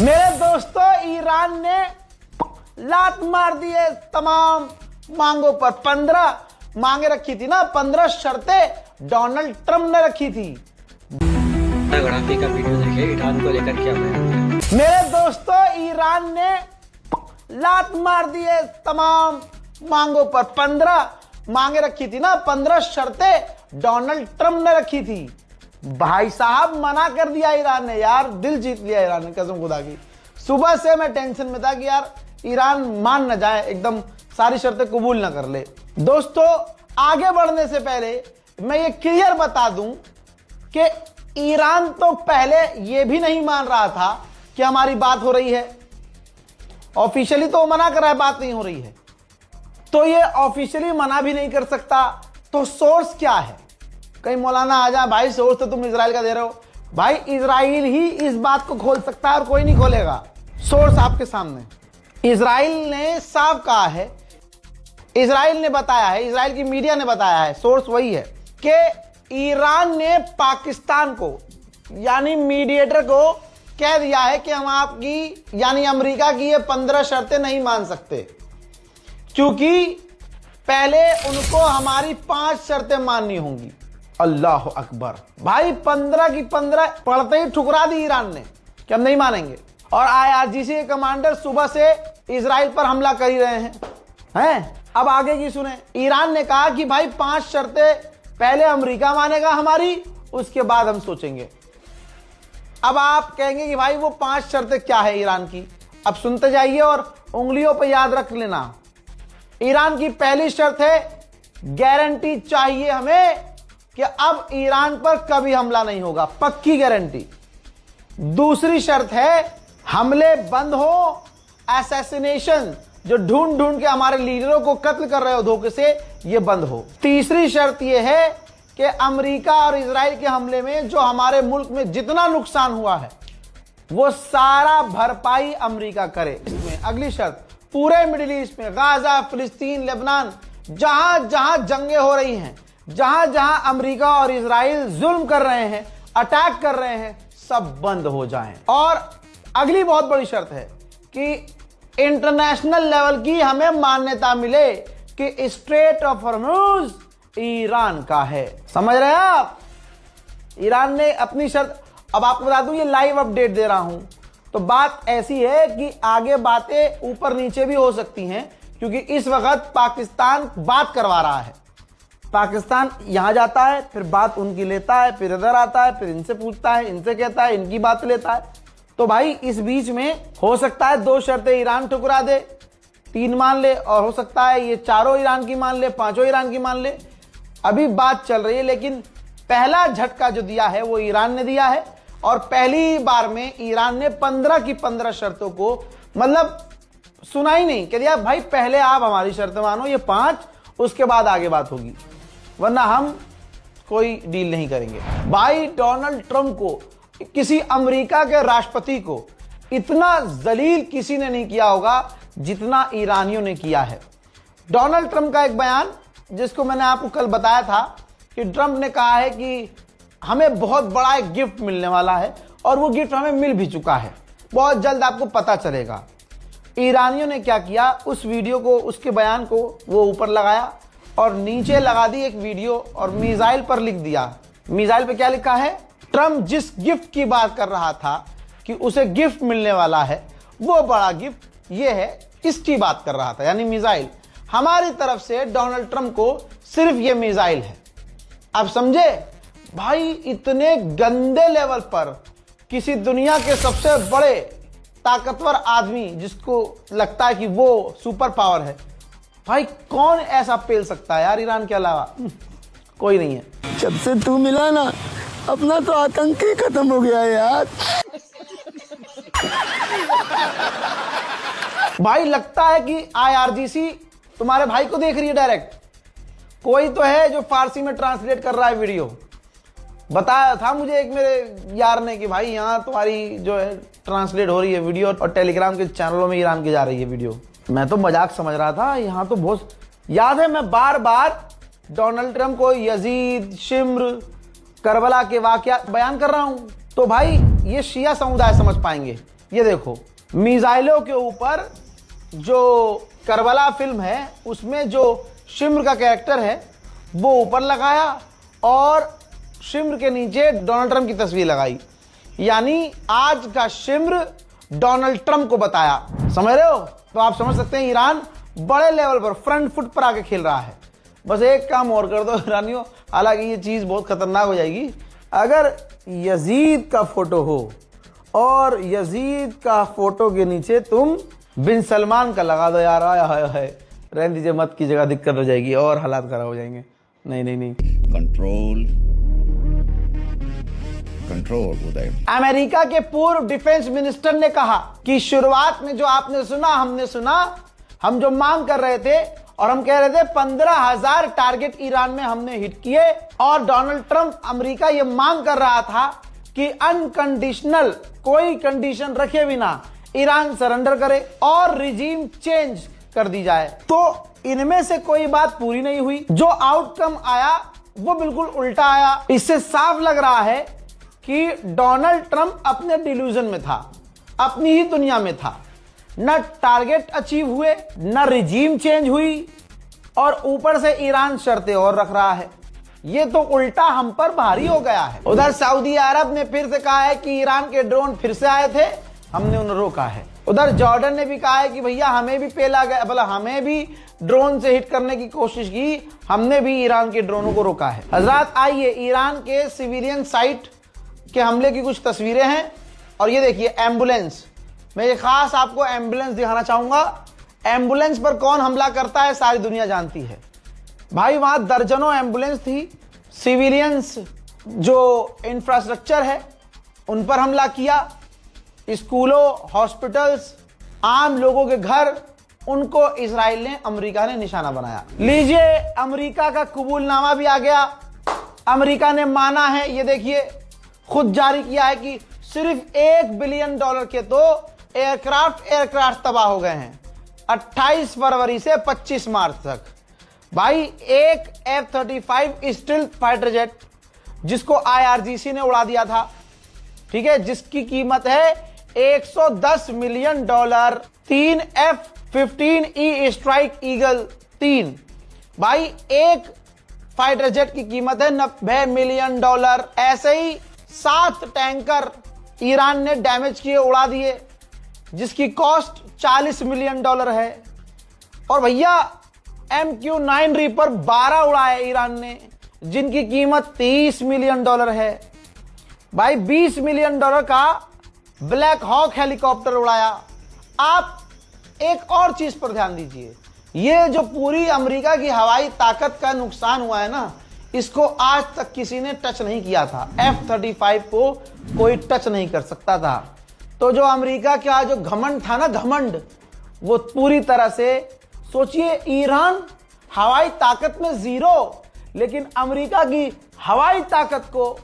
मेरे दोस्तों, ईरान ने लात मार दी है तमाम मांगों पर। 15 मांगे रखी थी ना, 15 शर्तें डोनाल्ड ट्रंप ने रखी थी। गड़ापे का वीडियो देखिए, ईरान को लेकर क्या बयान दिया। मेरे दोस्तों, ईरान ने लात मार दी है तमाम मांगों पर। 15 मांगे रखी थी ना, 15 शर्तें डोनाल्ड ट्रंप ने रखी थी। भाई साहब मना कर दिया ईरान ने। यार दिल जीत लिया ईरान ने, कसम खुदा की। सुबह से मैं टेंशन में था कि यार ईरान मान न जाए, एकदम सारी शर्तें कबूल ना कर ले। दोस्तों, आगे बढ़ने से पहले मैं ये क्लियर बता दूं कि ईरान तो पहले ये भी नहीं मान रहा था कि हमारी बात हो रही है। ऑफिशियली तो मना कर रहा है, बात नहीं हो रही है। तो ये ऑफिशियली मना भी नहीं कर सकता, तो सोर्स क्या है? कहीं मौलाना आ जाए, भाई सोर्स तो तुम इजराइल का दे रहे हो। भाई इजराइल ही इस बात को खोल सकता है और कोई नहीं खोलेगा। सोर्स आपके सामने। इजराइल ने साफ कहा है, इजराइल ने बताया है, इजराइल की मीडिया ने बताया है, सोर्स वही है कि ईरान ने पाकिस्तान को यानी मीडिएटर को कह दिया है कि हम आपकी यानी अमेरिका की ये 15 शर्तें नहीं मान सकते, क्योंकि पहले उनको हमारी 5 शर्तें माननी होंगी। अल्लाह अकबर। भाई 15 की 15 पढ़ते ही ठुकरा दी ईरान ने कि हम नहीं मानेंगे। और IRGC के कमांडर सुबह से इजराइल पर हमला कर ही रहे हैं। अब आगे की सुने। ईरान ने कहा कि भाई 5 शर्तें पहले अमेरिका मानेगा हमारी, उसके बाद हम सोचेंगे। अब आप कहेंगे कि भाई वो 5 शर्तें क्या है ईरान की? अब सुनते जाइए और उंगलियों पर याद रख लेना। ईरान की पहली शर्त है, गारंटी चाहिए हमें कि अब ईरान पर कभी हमला नहीं होगा, पक्की गारंटी। दूसरी शर्त है, हमले बंद हो, असैसिनेशन जो ढूंढ ढूंढ के हमारे लीडरों को कत्ल कर रहे हो धोखे से, ये बंद हो। तीसरी शर्त ये है कि अमेरिका और इजराइल के हमले में जो हमारे मुल्क में जितना नुकसान हुआ है वो सारा भरपाई अमेरिका करे। इसमें अगली शर्त, पूरे मिडिल ईस्ट में गाजा, फिलिस्तीन, लेबनान, जहां जहां जंगें हो रही हैं, जहां जहां अमेरिका और इजराइल जुल्म कर रहे हैं, अटैक कर रहे हैं, सब बंद हो जाएं। और अगली बहुत बड़ी शर्त है कि इंटरनेशनल लेवल की हमें मान्यता मिले कि स्ट्रेट ऑफ हॉर्मुज ईरान का है। समझ रहे हैं आप? ईरान ने अपनी शर्त। अब आपको बता दूं, ये लाइव अपडेट दे रहा हूं, तो बात ऐसी है कि आगे बातें ऊपर नीचे भी हो सकती हैं, क्योंकि इस वक्त पाकिस्तान बात करवा रहा है। पाकिस्तान यहां जाता है, फिर बात उनकी लेता है, फिर इधर आता है, फिर इनसे पूछता है, इनसे कहता है, इनकी बात लेता है। तो भाई इस बीच में हो सकता है 2 शर्तें ईरान ठुकरा दे, 3 मान ले, और हो सकता है ये 4 ईरान की मान ले, 5 ईरान की मान ले। अभी बात चल रही है, लेकिन पहला झटका जो दिया है वो ईरान ने दिया है। और पहली बार में ईरान ने 15 की 15 शर्तों को मतलब सुना ही नहीं, कह दिया भाई पहले आप हमारी शर्तें मानो, ये 5, उसके बाद आगे बात होगी, वरना हम कोई डील नहीं करेंगे। भाई डोनाल्ड ट्रंप को, किसी अमेरिका के राष्ट्रपति को इतना जलील किसी ने नहीं किया होगा जितना ईरानियों ने किया है। डोनाल्ड ट्रंप का एक बयान, जिसको मैंने आपको कल बताया था कि ट्रंप ने कहा है कि हमें बहुत बड़ा एक गिफ्ट मिलने वाला है, और वो गिफ्ट हमें मिल भी चुका है, बहुत जल्द आपको पता चलेगा। ईरानियों ने क्या किया, उस वीडियो को, उसके बयान को वो ऊपर लगाया और नीचे लगा दी एक वीडियो, और मिसाइल पर लिख दिया। मिसाइल पे क्या लिखा है? ट्रंप जिस गिफ्ट की बात कर रहा था कि उसे गिफ्ट मिलने वाला है, वो बड़ा गिफ्ट ये है, इसकी बात कर रहा था, यानी मिसाइल। हमारी तरफ से डोनाल्ड ट्रंप को सिर्फ ये मिसाइल है। आप समझे? भाई इतने गंदे लेवल पर किसी दुनिया के सबसे बड़े ताकतवर आदमी, जिसको लगता है कि वो सुपर पावर है, भाई कौन ऐसा पेल सकता है यार ईरान के अलावा? कोई नहीं है। जब से तू मिला ना, अपना तो आतंक ही खत्म हो गया है यार। भाई लगता है कि IRGC तुम्हारे भाई को देख रही है डायरेक्ट। कोई तो है जो फारसी में ट्रांसलेट कर रहा है वीडियो। बताया था मुझे एक मेरे यार ने कि भाई यहाँ तुम्हारी जो है ट्रांसलेट हो रही है वीडियो, और टेलीग्राम के चैनलों में ईरान की जा रही है वीडियो। मैं तो मजाक समझ रहा था, यहाँ तो बहुत याद है, मैं बार बार डोनाल्ड ट्रंप को यजीद, शिम्र, करबला के वाकया बयान कर रहा हूं। तो भाई ये शिया समुदाय समझ पाएंगे, ये देखो, मिसाइलों के ऊपर जो करबला फिल्म है उसमें जो शिम्र का कैरेक्टर है वो ऊपर लगाया और शिम्र के नीचे डोनाल्ड ट्रंप की तस्वीर लगाई। यानी आज का शिम्र डोनाल्ड ट्रंप को बताया। समझ रहे हो? तो आप समझ सकते हैं ईरान बड़े लेवल पर फ्रंट फुट पर आके खेल रहा है। बस एक काम और कर दो ईरानियों, हालांकि ये चीज बहुत खतरनाक हो जाएगी। अगर यजीद का फोटो हो और यजीद का फोटो के नीचे तुम बिन सलमान का लगा दो यार, आया है रहने दीजिए, मत की जगह दिक्कत हो जाएगी और हालात खराब हो जाएंगे। नहीं नहीं नहीं, कंट्रोल उदय। अमेरिका के पूर्व डिफेंस मिनिस्टर ने कहा कि शुरुआत में जो आपने सुना, हमने सुना, हम जो मांग कर रहे थे और हम कह रहे थे 15,000 टारगेट ईरान में हमने हिट किए और डोनाल्ड ट्रंप अमेरिका ये मांग कर रहा था कि अनकंडीशनल, कोई कंडीशन रखे बिना ईरान सरेंडर करे और रिजीम चेंज कर दी जाए। तो इनमें से कोई बात पूरी नहीं हुई। जो आउटकम आया वो बिल्कुल उल्टा आया। इससे साफ लग रहा है कि डोनाल्ड ट्रंप अपने डिल्यूजन में था, अपनी ही दुनिया में था। न टारगेट अचीव हुए, न रिजीम चेंज हुई और ऊपर से ईरान शर्तें और रख रहा है। ये तो उल्टा हम पर भारी हो गया है। उधर सऊदी अरब ने फिर से कहा है कि ईरान के ड्रोन फिर से आए थे, हमने उन्हें रोका है। उधर जॉर्डन ने भी कहा है कि भैया हमें भी पेला गया, भला हमें भी ड्रोन से हिट करने की कोशिश की, हमने भी ईरान के ड्रोनों को रोका है। हजरात आइए ईरान के सिविलियन साइट के हमले की कुछ तस्वीरें हैं और ये देखिए एम्बुलेंस। मैं ये खास आपको एम्बुलेंस दिखाना चाहूंगा। एम्बुलेंस पर कौन हमला करता है सारी दुनिया जानती है भाई। वहां दर्जनों एम्बुलेंस थी, सिविलियंस जो इंफ्रास्ट्रक्चर है उन पर हमला किया, स्कूलों, हॉस्पिटल्स, आम लोगों के घर, उनको इजराइल ने, अमेरिका ने निशाना बनाया। लीजिए अमेरिका का कबूलनामा भी आ गया। अमेरिका ने माना है, ये देखिए खुद जारी किया है कि सिर्फ $1 बिलियन के तो एयरक्राफ्ट तबाह हो गए हैं 28 फरवरी से 25 मार्च तक। भाई एक F-35 स्टील्थ फाइटर जेट जिसको IRGC ने उड़ा दिया था, ठीक है, जिसकी कीमत है $110 मिलियन, 3 F-15E स्ट्राइक ईगल 3। भाई एक फाइटर जेट की कीमत है $90 मिलियन। ऐसे ही 7 टैंकर ईरान ने डैमेज किए, उड़ा दिए, जिसकी कॉस्ट $40 मिलियन है। और भैया MQ-9 रीपर 12 उड़ाए ईरान ने, जिनकी कीमत $30 मिलियन है। भाई $20 मिलियन का ब्लैक हॉक हेलीकॉप्टर उड़ाया। आप एक और चीज पर ध्यान दीजिए, ये जो पूरी अमेरिका की हवाई ताकत का नुकसान हुआ है ना, इसको आज तक किसी ने टच नहीं किया था। F-35 को कोई टच नहीं कर सकता था। तो जो अमेरिका का जो घमंड था ना, घमंड, वो पूरी तरह से, सोचिए ईरान हवाई ताकत में 0, लेकिन अमेरिका की हवाई ताकत को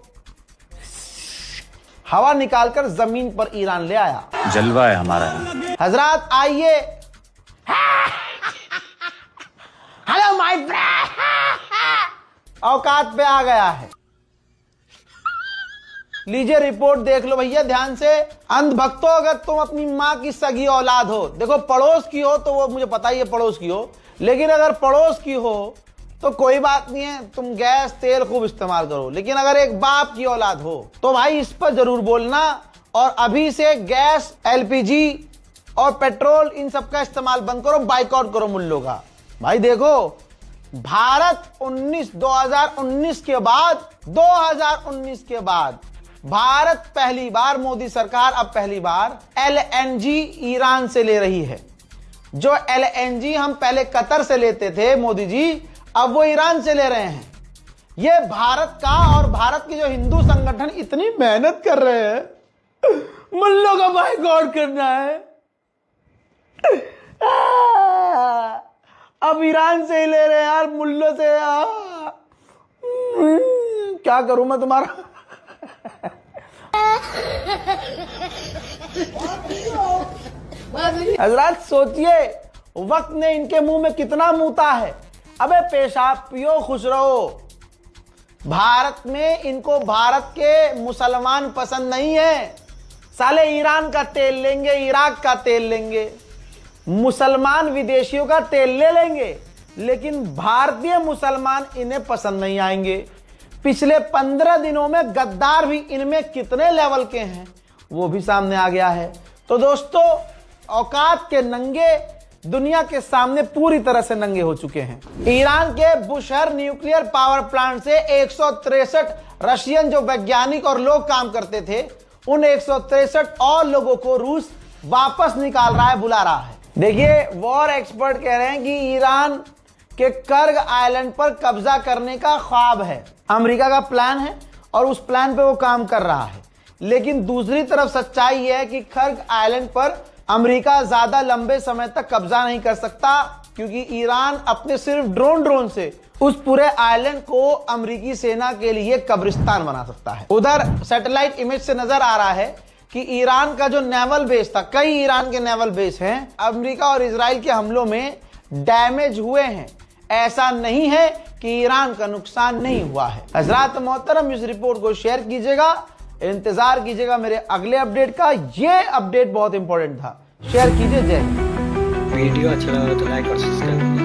हवा निकालकर जमीन पर ईरान ले आया। जलवा है हमारा। हजरात आइए, हेलो माय फ्रेंड, औकात पे आ गया है। लीजिए रिपोर्ट देख लो भैया ध्यान से। अंधभक्तों, अगर तुम अपनी माँ की सगी औलाद हो, देखो पड़ोस की हो तो वो मुझे पता ही है पड़ोस की हो, लेकिन अगर पड़ोस की हो तो कोई बात नहीं है, तुम गैस तेल खूब इस्तेमाल करो। लेकिन अगर एक बाप की औलाद हो तो भाई इस पर जरूर बोलना और अभी से गैस, LPG और पेट्रोल इन सब का इस्तेमाल बंद करो, बाइकआउट करो मुल्लों का। भाई देखो भारत 2019 के बाद भारत पहली बार, मोदी सरकार अब पहली बार LNG ईरान से ले रही है। जो LNG हम पहले कतर से लेते थे मोदी जी, अब वो ईरान से ले रहे हैं। ये भारत का और भारत के जो हिंदू संगठन इतनी मेहनत कर रहे हैं, मुल्लों का बाइकआउट करना है। अब ईरान से ही ले रहे हैं यार, मुल्लों से। क्या करूं मैं तुम्हारा। हजरात सोचिए वक्त ने इनके मुंह में कितना मूता है। अबे पेशाब पियो, खुश रहो। भारत में इनको भारत के मुसलमान पसंद नहीं है, साले ईरान का तेल लेंगे, इराक का तेल लेंगे, मुसलमान विदेशियों का तेल ले लेंगे, लेकिन भारतीय मुसलमान इन्हें पसंद नहीं आएंगे। पिछले 15 दिनों में गद्दार भी इनमें कितने लेवल के हैं वो भी सामने आ गया है। तो दोस्तों, औकात के नंगे दुनिया के सामने पूरी तरह से नंगे हो चुके हैं। ईरान के बुशहर न्यूक्लियर पावर प्लांट से 163 रशियन जो वैज्ञानिक और लोग काम करते थे, उन 163 और लोगों को रूस वापस निकाल रहा है, बुला रहा है। देखिए, वॉर एक्सपर्ट कह रहे हैं कि ईरान के कर्ग आइलैंड पर कब्जा करने का ख्वाब है, अमेरिका का प्लान है और उस प्लान पे वो काम कर रहा है। लेकिन दूसरी तरफ सच्चाई यह है कि कर्ग आइलैंड पर अमेरिका ज्यादा लंबे समय तक कब्जा नहीं कर सकता, क्योंकि ईरान अपने सिर्फ ड्रोन से उस पूरे आइलैंड को अमेरिकी सेना के लिए कब्रिस्तान बना सकता है। उधर सैटेलाइट इमेज से नजर आ रहा है कि ईरान का जो नेवल बेस था, कई ईरान के नेवल बेस हैं, अमेरिका और इजराइल के हमलों में डैमेज हुए हैं। ऐसा नहीं है कि ईरान का नुकसान नहीं हुआ है। हजरात मोहतरम, इस रिपोर्ट को शेयर कीजिएगा, इंतजार कीजिएगा मेरे अगले अपडेट का। ये अपडेट बहुत इंपॉर्टेंट था, शेयर कीजिए। जय हिंद। वीडियो अच्छा लगा तो लाइक और सब्सक्राइब